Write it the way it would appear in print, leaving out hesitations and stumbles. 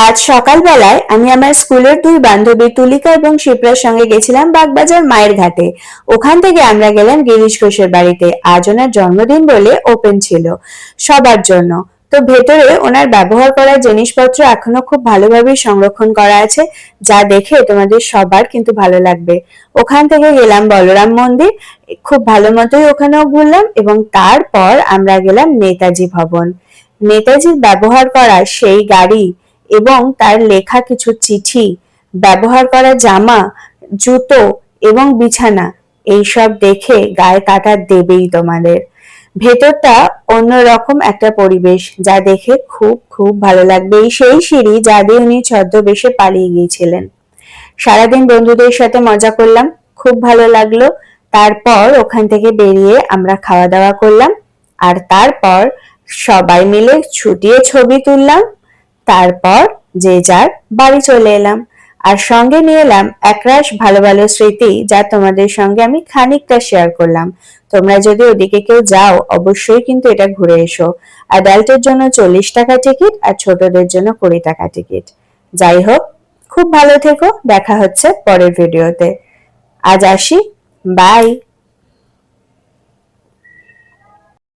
আজ সকালবেলায় আমি আমার স্কুলের দুই বান্ধবী তুলিকা এবং শিপ্রার সঙ্গে গেছিলাম বাগবাজার মায়ের ঘাটে। ওখান থেকে আমরা গেলাম গিরিশ ঘোষের বাড়িতে। আজ ওনার জন্মদিন বলে ওপেন ছিল সবার জন্য। তো ভেতরে ওনার ব্যবহার করা জিনিসপত্র এখনো খুব ভালোভাবে সংরক্ষণ করা আছে, যা দেখে তোমাদের সবার কিন্তু ভালো লাগবে। ওখান থেকে গেলাম বলরাম মন্দির, খুব ভালো মতোই ওখানেও ঘুরলাম এবং তারপর আমরা গেলাম নেতাজি ভবন। নেতাজির ব্যবহার করা সেই গাড়ি এবং তার লেখা কিছু চিঠি, ব্যবহার করা জামা, জুতো এবং বিছানা, এইসব দেখে গায়ে কাঁটা দেবেই তোমাদের। ভেতরটা অন্যরকম একটা পরিবেশ, যা দেখে খুব খুব ভালো লাগবে। এই সেই সিঁড়ি যা দিয়ে উনি ছদ্মবেশে পালিয়ে গিয়েছিলেন। সারাদিন বন্ধুদের সাথে মজা করলাম, খুব ভালো লাগলো। তারপর ওখান থেকে বেরিয়ে আমরা খাওয়া দাওয়া করলাম, আর তারপর সবাই মিলে ছুটিয়ে ছবি তুললাম। তারপর যে যার বাড়ি চলে এলাম, আর সঙ্গে নিয়ে এলাম একরাশ ভালো ভালো স্মৃতি, যা তোমাদের সঙ্গে আমি খানিকটা শেয়ার করলাম। তোমরা যদি ওদিকে কেউ যাও, অবশ্যই কিন্তু এটা ঘুরে এসো। অ্যাডাল্টের জন্য 40 টাকা টিকিট আর ছোটদের জন্য 20 টাকা টিকিট। যাই হোক, খুব ভালো থেকো, দেখা হচ্ছে পরের ভিডিওতে। আজ আসি, বাই।